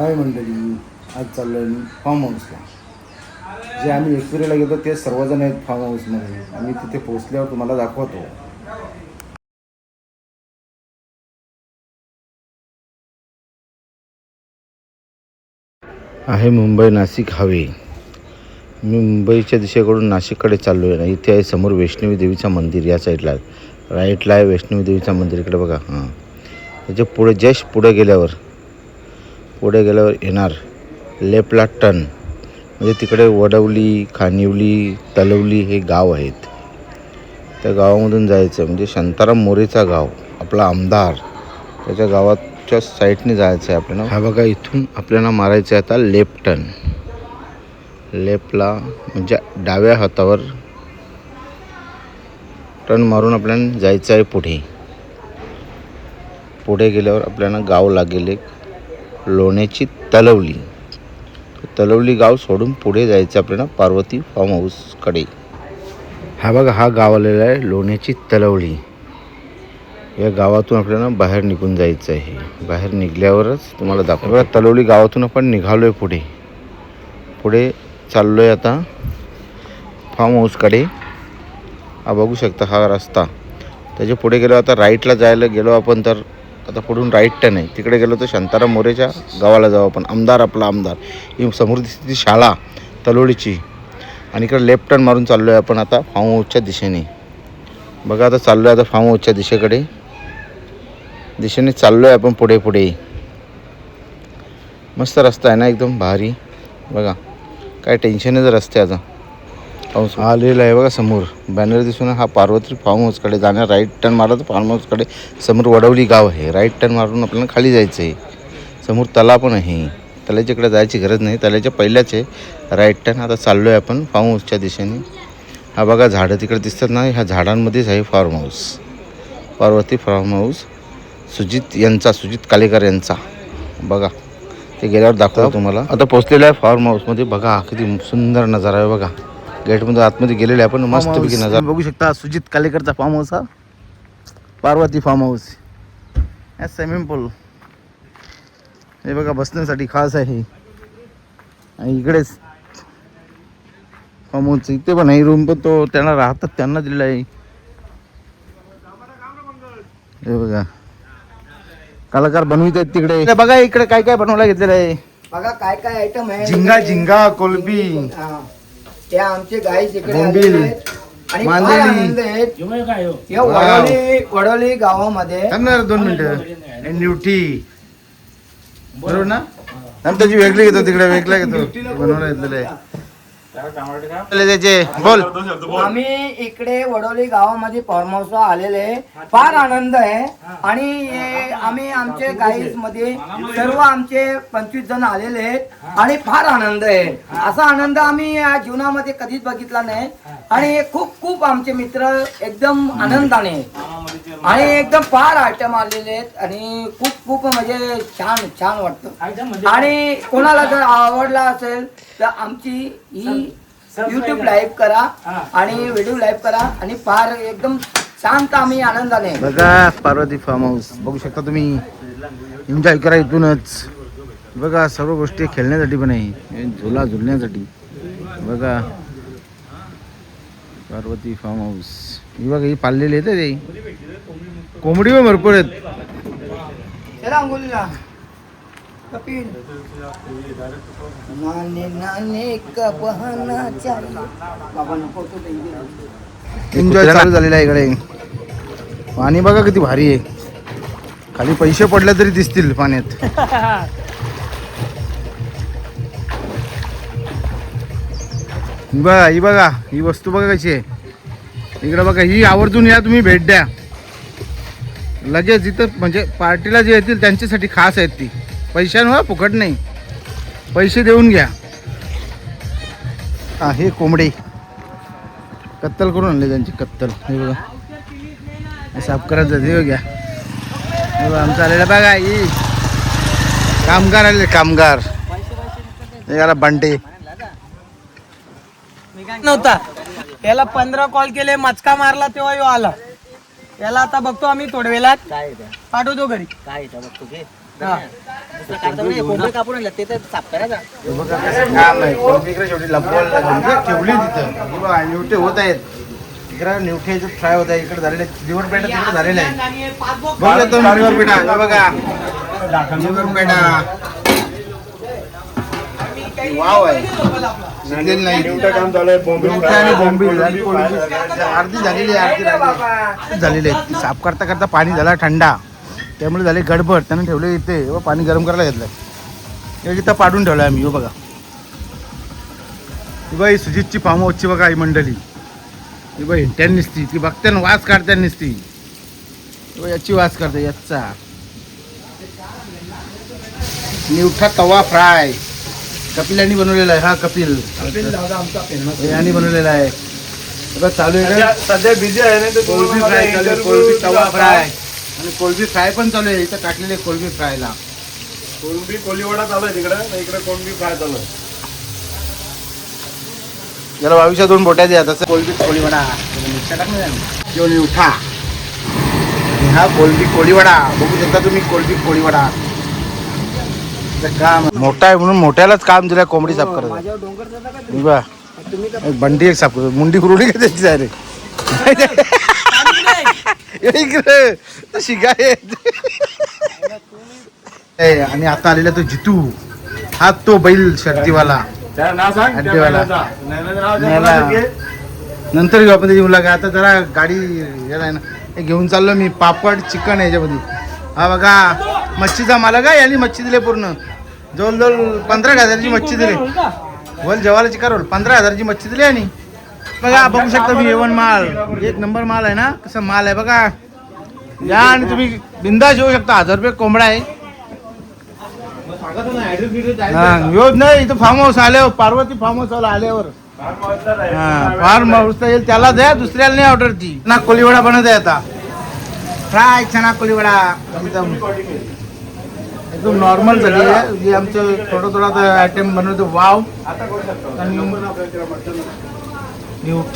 हाय मंडळी, आज चाललो आहे मी फार्म हाऊसला. जे आम्ही एकविरेला गेलो ते सर्वजण आहेत फार्म हाऊसमध्ये. आम्ही तिथे पोहोचल्यावर तुम्हाला दाखवतो. आहे मुंबई नाशिक हायवे. मी मुंबईच्या दिशेकडून नाशिककडे चाललो आहे. इथे आहे समोर वैष्णवी देवीचं मंदिर. या साईडला राईटला आहे वैष्णवी देवीचं मंदिर. इकडे बघा. हां, त्याच्या पुढे जस्ट पुढे गेल्यावर येणार लेफ्टला टर्न म्हणजे तिकडे वडवली, खानिवली, तलवली हे गाव आहेत. त्या गावामधून जायचं म्हणजे शांताराम मोरेचा गाव, आपला आमदार, त्याच्या गावाच्या साईडने जायचं आहे आपल्याला. हा बघा, इथून आपल्याला मारायचं आहे आता लेफ्ट टर्न. लेफ्टला म्हणजे डाव्या हातावर टर्न मारून आपल्याला जायचं आहे पुढे. पुढे गेल्यावर आपल्याला गाव लागेल एक लोण्याची तलवली. तलवली गाव सोडून पुढे जायचं आपल्याला पार्वती फार्म हाऊसकडे. हा बघा, हा गाव आलेला आहे लोण्याची तलवली. या गावातून आपल्याला बाहेर निघून जायचं आहे. बाहेर निघल्यावरच तुम्हाला दाखव. बघा, तलवली गावातून आपण निघालो आहे. पुढे चाललो आहे आता फार्म हाऊसकडे. हा बघू शकता हा रस्ता. त्याच्या पुढे गेलो आता राईटला जायला गेलो आपण तर आता पुढून राईट टर्न आहे. तिकडे गेलो तर शांताराम मोरेच्या गावाला जाऊ आपण. आपला आमदार. ही समोर दिसते ती शाळा तलवलीची. आणि इकडे लेफ्ट टर्न मारून चाललो आहे आपण आता फार्म हाऊसच्या दिशेने. बघा, आता चाललो आहे आता फार्म हाऊसच्या दिशेने चाललो आहे आपण पुढे. मस्त रस्ता आहे ना, एकदम भारी. बघा, काय टेन्शनच रस्त्याचा. हाऊस आलेला आहे बघा समोर बॅनर दिसून. हा पार्वती फार्म हाऊसकडे जाणार. राईट टर्न मारला तर फार्म हाऊसकडे. समोर वडवली गाव आहे. राईट टर्न मारून आपल्याला खाली जायचं आहे. समोर तला पण आहे. तलाच्या इकडे जायची गरज नाही, तलाच्या पहिल्याच आहे राईट टर्न. आता चाललो आहे आपण फार्म हाऊसच्या दिशेने. हा बघा, झाडं तिकडे दिसतात ना, ह्या झाडांमध्येच आहे farm house. Parvati farm house Sujit Kalekar यांचा. बघा, ते गेल्यावर दाखवतो तुम्हाला. आता पोचलेलं आहे फार्म हाऊसमध्ये. बघा किती सुंदर नजारा आहे. बघा, गेटमध्ये आतमध्ये गेलेले आपण. मस्तपैकी नजारा बघू शकता. सुजित कालेकरचा फार्म हाऊस हा पार्वती फार्म हाऊस. या स्विमिंग पूल हे बघा बसण्यासाठी खास आहे. आणि इकडेच फार्म हाऊस इथे पण आहे रूम, पण तो त्यांना राहतात त्यांना दिलेला आहे. हे बघा, कलाकार बनवित आहेत तिकडे. बघा इकडे काय काय बनवायला घेतलेलं आहे. बघा काय काय आयटम आहे. झिंगा कोलबी, हे आमचे गाईस इकडे बोंबील, आणि मांदेली. वडोली गावामध्ये 2 मिनिटं ड्युटी बरोबर ना. त्याची वेगळी घेतो तिकडे, वेगळा घेतो बनवायला घेतलेलं आहे. बोल. आम्ही इकडे वडोली गावामध्ये फार्म हाऊस आलेले, फार आनंद आहे. आणि आम्ही आमचे गाईस मध्ये सर्व आमचे 25 जण आलेले आहेत आणि फार आनंद आहे. असा आनंद आम्ही या जीवनामध्ये कधीच बघितला नाही. आणि खूप आमचे मित्र एकदम आनंदाने आणि एकदम फार आयटम आलेले आहेत आणि खूप म्हणजे छान वाटतं. आणि कोणाला जर आवडला असेल तर आमची ही YouTube लाईव्ह करा आणि व्हिडिओ लाईव्ह करा आणि फार एकदम शांत आम्ही आनंदाने. बघा, पार्वती फार्म हाऊस बघू शकता तुम्ही. एन्जॉय करा इथूनच. बघा, सर्व गोष्टी खेळण्यासाठी पण आहे, झुलण्यासाठी. बघा, पार्वती फार्म हाऊस. ही बघा, ही पाळलेली आहेत ते कोंबडी पण भरपूर आहेत. चला अंगोलीला कपिल नाने कपहना चाहिए. बाबा नको तो एन्जॉय चालू झालेला आहे इकडे. पाणी बघा किती भारी आहे. खाली पैसे पडले तरी दिसतील पाण्यात. बघा ही वस्तू बघा कशी आहे. इकडे बघा, ही आवर्जून या तुम्ही, भेट द्या लगेच. इथं म्हणजे पार्टीला जे येतील त्यांच्यासाठी खास आहेत ती. पैशांवर फुकट नाही, पैसे देऊन घ्या. हे कोंबडे कत्तल करून आणले त्यांची कत्तल. हे बघा, साफ करायचं. हे घ्या, आमचं आलेलं बघा. ही कामगार आले, कामगार. हे याला बंटे नव्हता. याला 15 कॉल केले, मचका मारला तेव्हा यो आला. याला आता बघतो आम्ही थोड्या वेळात. पाठवतो घरी. काय बघतो कोंबडी कापून आणलं ते तर साफ करायचा. हे बघा कसं काम आहे. कोणती इकडे शेवटी लपवायला लागली ठेवली तिथं. हे बघा निवटे होत आहेत. इकडे निवटे फ्राय होत आहे. इकडे झालेले लिव्हर पेटा तिकडे झालेले आहे. बघा तो लिव्हर पेटा हे बघा लिव्हर पेटा वाव आहे. शिजलेली नाही. काम चालू आहे. निवटे आणि बोंबील आणि कोळंबी अर्धी झालेली आहे अर्धी राहिली. झालेली आहे. साफ करता करता पाणी झाला थंडा त्यामुळे झाले गडबड त्यानं ठेवले इथे व पाणी गरम करायला घेतलं. हे इथं पाडून ठेवलं आम्ही. हो बघा ही बाई सुजितची फार्म हाऊसची बघा ही मंडळी. ही बाई हिंट्यान निसती ती बघत्यान वास काढत्यान निसती. याची वास काढते याचा. निवठा तवा फ्राय कपिलांनी बनवलेला आहे. हा कपिल यांनी बनवलेला आहे. बघा चालू आहे सध्या बिझी आहे ना ते कोळंबी फ्राय चालू आहे. कोळंबी तवा फ्राय आणि कोळंबी फ्राय पण चालू आहे. इथं टाकलेले कोळंबी फ्रायला कोळंबी कोलीवाडा चालू आहे तिकडे इकडे कोळंबी फ्राय चालू आहे. याला 22 2 बोट्या द्या. तसं कोळंबी कोळीवडा मिरच्या टाकणार जेवण उठा. हा कोळंबी कोळीवडा बघू शकता तुम्ही. कोळंबी कोळीवडा काम मोठा आहे म्हणून मोठ्यालाच काम दिलं कोंबडी साफ करायचं. माझ्यावर डोंगर जाता का मी बा एक बंडी एक साफ करतो. मुंडी कुरडी का त्याची जाय रे शिकाय. आणि आता आलेला तो जितू हा तो बैल शर्तीवाला त्याला नाव सांग त्या अड्डेवाला. बैलाचं. नैनाचं नाव नैना. सांग मला. नंतर घेऊ आपण त्याची मुलाखत. आता जरा गाडी याला आहे ना हे घेऊन चाललो मी. पापड चिकन आहे याच्यामध्ये. हा बघा मच्छीचा मालक आहे. यांनी मच्छी दिली पूर्ण जवळजवळ 15,000ची मच्छी दिली. बोल जेवायला चिका रोल 15,000ची मच्छी दिली. आणि बघा बघू शकता मी A1 माल एक नंबर माल आहे ना. कसं माल आहे बघा. या आणि तुम्ही बिंदास येऊ शकता. 1000 रुपये कोंबडा आहे. हा येऊ नाही इथं फार्म हाऊस आल्यावर पार्वती फार्म हाऊस आल्यावर हा फार्म हाऊस येईल त्याला द्या दुसऱ्याला नाही ऑर्डर ती. ना कोलीवडा बनवत आहे आता फ्राय चना कोलीवडा एकदम एकदम नॉर्मल झाली आहे. जे आमचं थोडं थोडं आयटम बनवतो वाव आणि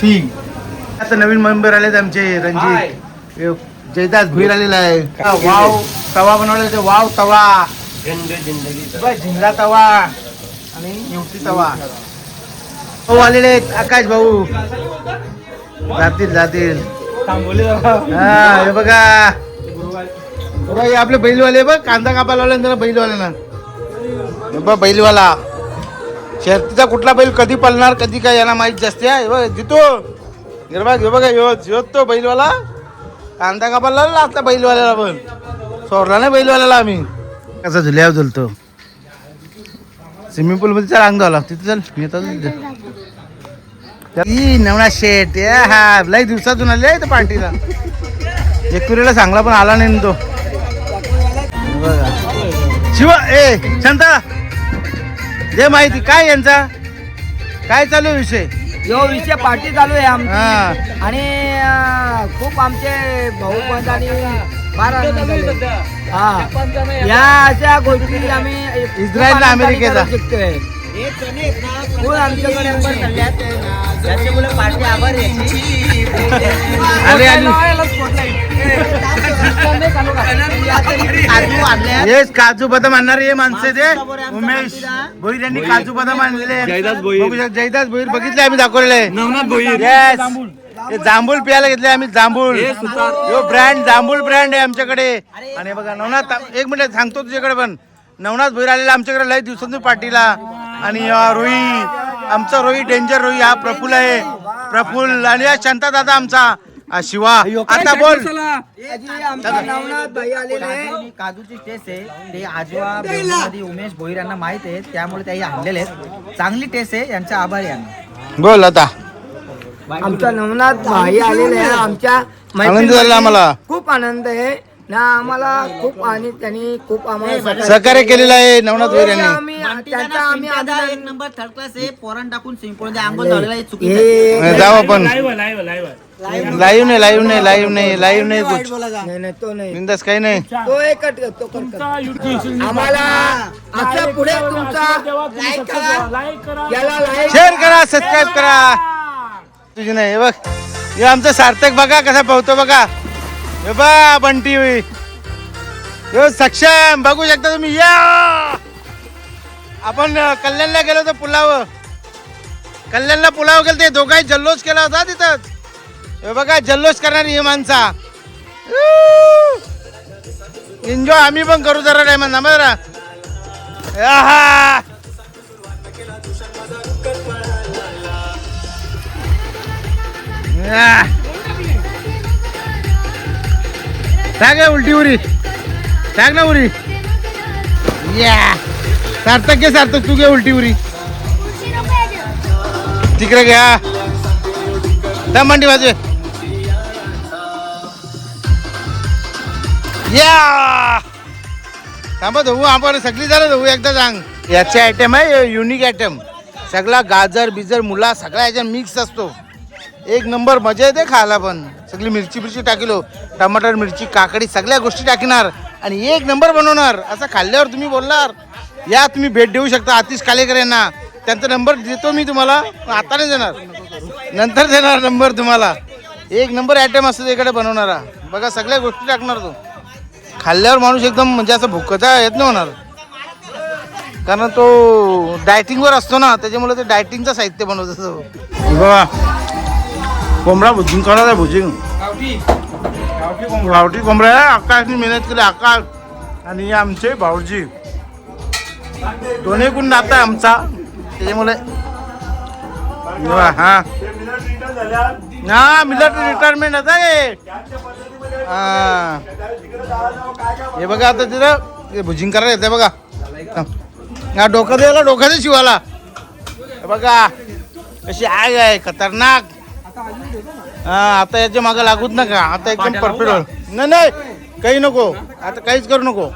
ठीक. आता नवीन मेंबर आलेत आमचे रणजित जयदास भुईर आलेला आहे. वाव तवा बनवलेला ते वाव तवा झिंगा तवा आणि निवटी तवा. भाऊ आलेले आहेत आकाश भाऊ जातील हा हे बघा हे आपले बैलवाले बघ कांदा कापायला लावला त्याला बैलवाल्याला. हे बघ बैलवाला शर्तीचा कुठला बैल कधी पळणार कधी काय याला माहीत जास्त आहे. बघ जितो निर्भा हे बघा ह्यो तो बैलवाला कांदा कापायला लावला आता बैलवाल्याला पण सोडला नाही बैलवाल्याला आम्ही. कसा झुल्यावर झुलतो स्विमिंग पूल मध्ये चल अंग धावला तिथे चल मी नवना शेट हा लई दिवसातून आले आहे पार्टीला. एकविरेला सांगला पण आला नाही तो. शिवा ए शांता दे माहिती काय यांचा काय चालू आहे विषय. यो विषय पार्टी चालू आहे आमची. हा आणि खूप आमचे भाऊ पण आणि फार आनंद झाले. हा या अशा गोष्टी आम्ही इस्रायलला अमेरिकेचा शिकतोय. खूप आमच्याकडे त्याच्यामुळे पार्टी आभारी आले आणि हेच काजू बदाम आणणारे हे माणसं ते उमेश भोईर यांनी काजू बदाम आणलेले. जयदास भोईर बघितले आम्ही दाखवलेले. नवनाथ भोईर हे जांभूळ प्यायला घेतले आम्ही. जांभूळ यो ब्रँड जांभूळ ब्रँड आहे आमच्याकडे. आणि बघा नवनाथ एक मिनिट सांगतो तुझ्याकडे पण नवनाथ भोईर आलेला आमच्याकडे लय दिवसांनी पार्टीला. आणि रोही आमचा रोही डेंजर रोही हा प्रफुल आहे. प्रफुल आणि हा शांता दादा आमचा शिवा. आता बोल नवनाथ भाई आलेले आहे. काजूची टेस्ट आहे ते आजवा मध्ये उमेश भोईर यांना माहित आहे त्यामुळे त्याही आणलेले आहेत. चांगली टेस्ट आहे यांचा आभारी आहे. बोल आता आमचा नवनाथ भाई आलेले आहे. आमच्या आनंद झाला आम्हाला. खूप आनंद आहे ना आम्हाला खूप. आणि त्यांनी खूप आम्हाला सहकार्य केलेलं आहे नवनाथ भोईर यांनी. त्यांचा आम्ही एक नंबर थर्ड क्लास आहे. पोरण टाकून सिंपल आंघोळ झालेला चुकी जाऊ आपण लाईव्ह नाही कुछ नाही तो नाही बिंदास काही नाही. तो एकच तो करतो. आम्हाला आता पुढे तुमचा लाईक करा याला लाईक शेअर करा सबस्क्राईब करा. तुझी नाही हे बघ हे आमचं सार्थक बघा कसा पोहतो बघा. हे बा बंटी यो सक्षम बघू शकता तुम्ही या. आपण कल्याणला गेलो होतो कल्याणला पुलाव गेलो ते दोघांनी जल्लोष केला होता तिथंच. हे बघा जल्लोष करणारी ही माणसा. एन्जॉय आम्ही पण करू जरा टायमा ना जरा. टाक उलटी उरी टाक ना उरी. या सार्थक घे सार्थक तू घे उलटी उरी तिकडे घ्या. त्या मांडी बाजू या थांबा धुवू आपण सगळी जरा धुवू एकदा सांग. याचे आयटम आहे युनिक आयटम. सगळा गाजर बिजर मुला सगळा याच्यात मिक्स असतो. एक नंबर मजा येते खायला. पण सगळी मिरची टाकलो टमाटर मिरची काकडी सगळ्या गोष्टी टाकणार आणि एक नंबर बनवणार. असं खाल्ल्यावर तुम्ही बोलणार या तुम्ही भेट देऊ शकता आतिश कालेकर यांना. त्यांचा नंबर देतो मी तुम्हाला आता नाही देणार नंतर देणार नंबर तुम्हाला. एक नंबर आयटम असतो इकडे बनवणारा. बघा सगळ्या गोष्टी टाकणार तो. खाल्ल्यावर माणूस एकदम म्हणजे असं भुकता येत नाही होणार कारण तो डायटिंगवर असतो ना त्याच्यामुळे ते डायटिंगचं साहित्य बनवतो. बघा कोंबडा भुजिंग करायचा भुजिंग गावठी कोंबडा आहे. आकाशने मेहनत केली आकाश आणि आमचे भाऊजी दोन्ही गुण नाता आमचा त्याच्यामुळे. हा मिलिटरी रिटायरमेंट आता हे बघा आता तिथं भुजिंग करायला येते बघा. हा डोकं द्यायला डोक्याच्या शिवाला बघा कशी आग आहे खतरनाक. हा आता याच्या मागं लागूच नका. आता एकदम परफेक्ट नाही काही नको आता काहीच करू नको.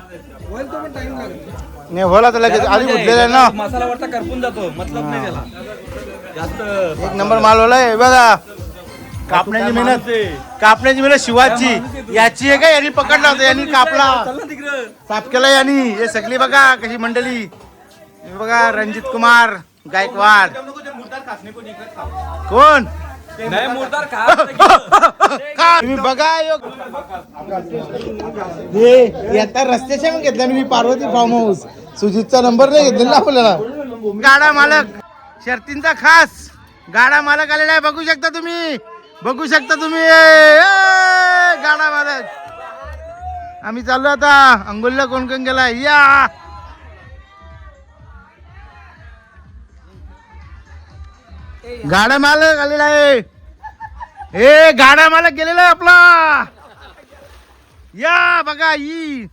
नाही होला तर लगेच आधी भुजलेला आहे ना मसाला वरचा करपून जातो मतलब नाही त्याला जास्त. एक नंबर माल होलाय बघा. कापण्याची मेहनत शिवाची याची आहे का यांनी पकडला होता यांनी कापला साफ केला यांनी. हे सगळी बघा कशी मंडळी. बघा रणजित कुमार गायकवाड कोण नाही मुर्दार तुम्ही बघा आता रस्त्याच्या मग घेतला मी पार्वती फार्म हाऊस. सुजितचा नंबर नाही घेतलेला आपल्याला. गाडा मालक शर्तींचा खास गाडा मालक आलेला आहे बघू शकता तुम्ही गाडा मालक. आम्ही चाललो आता अंगोलीला कोण कोण गेला या. गाडा मालक आलेला आहे. हे गाडा मालक गेलेला आहे आपला. या बघा ही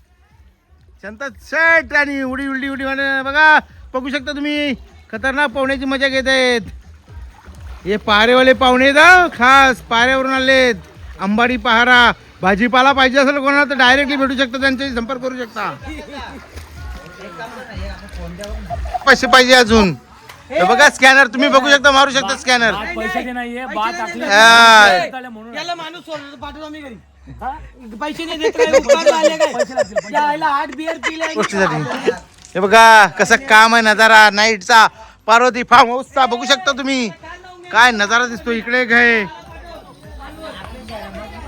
शांत सेट आणि उडी उलटी उडी बघा बघू शकता तुम्ही. खतरनाक पाहुण्याची मजा घेत आहेत. हे पारेवाले पाहुणे खास पाऱ्यावरून आलेत. अंबाडी पहारा भाजीपाला पाहिजे असेल कोणाला तर डायरेक्टली भेटू शकता त्यांच्याशी संपर्क करू शकता. पैसे पाहिजे अजून हे बघा स्कॅनर तुम्ही बघू शकता मारू शकता स्कॅनर. पैसे नाहीये बात टाकले याला माणूस सोडला पाठवतो मी घरी. पैसे नाही देत काय उपकार झाले काय याला 8 बियर पिले गोष्टीसाठी. हे बघा कसं काम आहे नजारा नाईटचा पार्वती फार्म हाऊसचा बघू शकता तुम्ही. काय नजारा दिसतो इकडे काय.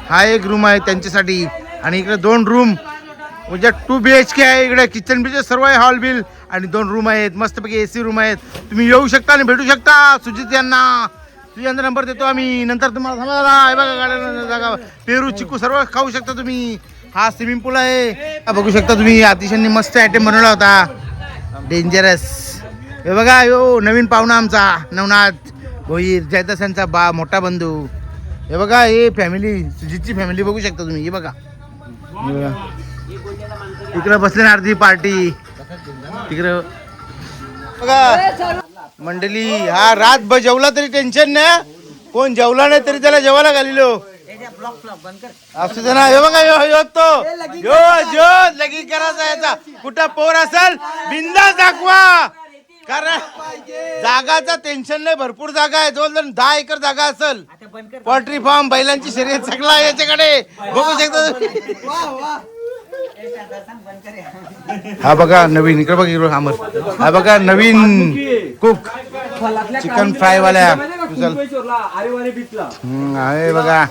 हा एक रूम आहे त्यांच्यासाठी आणि इकडे 2 रूम म्हणजे 2 BHK आहे. इकडे किचन बिचन सर्व आहे हॉल बिल आणि 2 रूम आहेत मस्तपैकी AC रूम आहेत. तुम्ही येऊ शकता आणि भेटू शकता सुजित यांना. तुझ्यांचा नंबर देतो आम्ही नंतर तुम्हाला. समजा बघा गाड्या जागा पेरू चिकू सर्व खाऊ शकता तुम्ही. हा स्विमिंग पूल आहे बघू शकता तुम्ही. अतिशय मस्त आयटम बनवला होता डेंजरस. हे बघा यो नवीन पाहुणा आमचा नवनाथ भोईर जयदास यांचा मोठा बंधू. हे बघा हे फॅमिली सुजितची फॅमिली बघू शकता तुम्ही. हे बघा तिकडे बसले ना अर्धी पार्टी तिकडे बघा मंडळी. हा रातभर जेवला तरी टेन्शन नाही. कोण जेवला नाही तरी त्याला जेवायला घालिलो असू दे ना. हे बघा यो तो जो लगीन करायचा याचा कुठं पोर असेल बिंदास दाखवा कारण जागाचा टेन्शन नाही. भरपूर जागा आहे. जवळ 10 एकर जागा असेल. पोल्ट्री फार्म बैलांची शर्यत सगळा याच्याकडे बघू शकता. हा बघा नवीन इकडे बघ इकडे अमर हा बघा नवीन कुक चिकन फ्राय वाल्या आहे बघा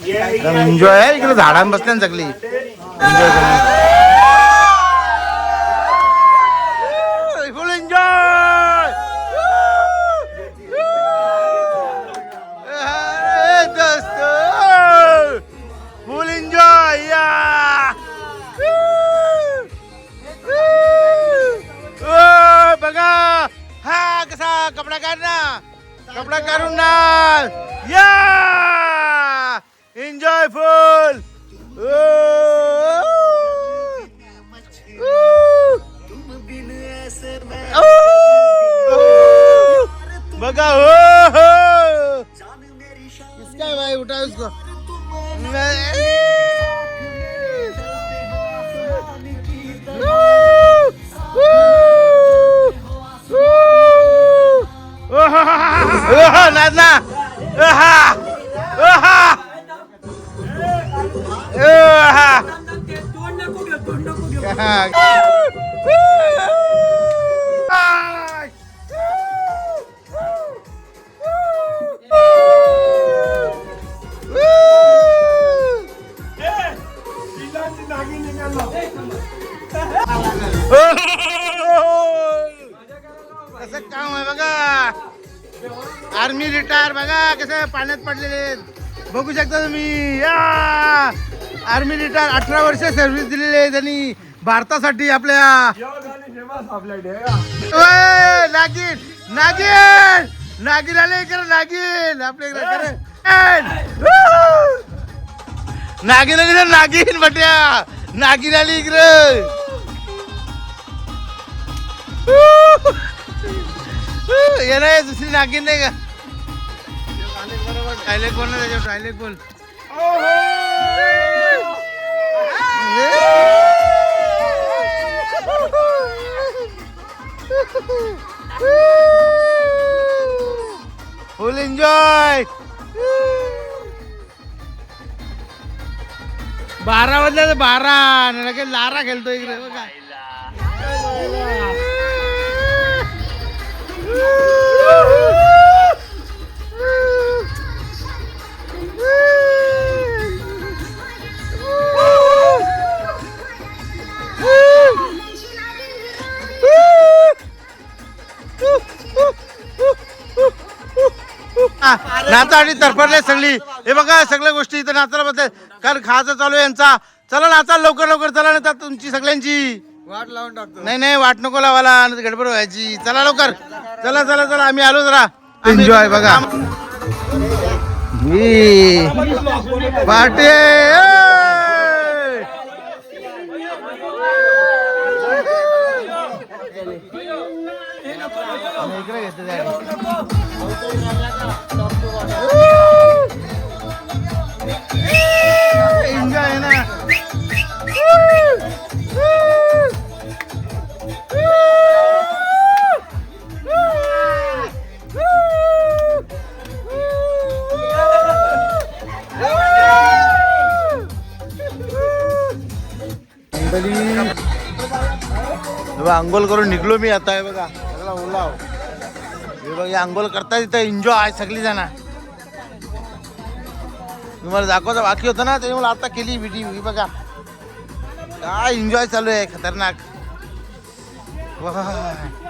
एन्जॉय आहे इकडे झाडान बसल्या ना सगळी एन्जॉय फुल एन्जॉय दोस्त फुल एन्जॉय या बघा हा कसा कपडा काढ ना कपडा काढून ना या एन्जॉय फुल बघा हो हो इसका भाई उठा उसको नाचना कसं काम आहे बघा आर्मी रिटायर बघा कसं पाण्यात पडलेले आहेत. बघू शकता तुम्ही या आर्मी रिटायर 18 वर्ष सर्व्हिस दिलेली आहे त्यांनी भारतासाठी आपल्या नागिन नागिन नागिन आले इकडे नागिन आपल्या इकडे नागिन आली नागिन बट्या नागिन आली इकडे ये नाही दुसरी नागिन नाही का डायलेक्ट बोल ना त्याच्यावर डायलेक्ट बोल फुल एन्जॉय 12 वाजल्या 12 लगेच लारा खेळतो इकडे बघा नाचासाठी तरफडले सगळी हे बघा सगळ्या गोष्टी इथं नाचायला बसले कारण खायचं चालू आहे यांचा चला नाचा लवकर लवकर चला ना तुमची सगळ्यांची वाट लावून टाकतो. नाही वाट नको लावायला गडबड व्हायची चला लवकर चला चला चला आम्ही आलो जरा एन्जॉय बघा पार्टी इकडे एन्जॉय आहे ना अंघोल करून निघलो मी आता आहे बघा सगळा ओलाव हे बघा अंघोल करता तिथं एन्जॉय सगळी जण तुम्हाला दाखवायचं बाकी होतं ना त्यामुळे आता केली व्हिडिओ ही बघा काय एन्जॉय चालू आहे खतरनाक वाह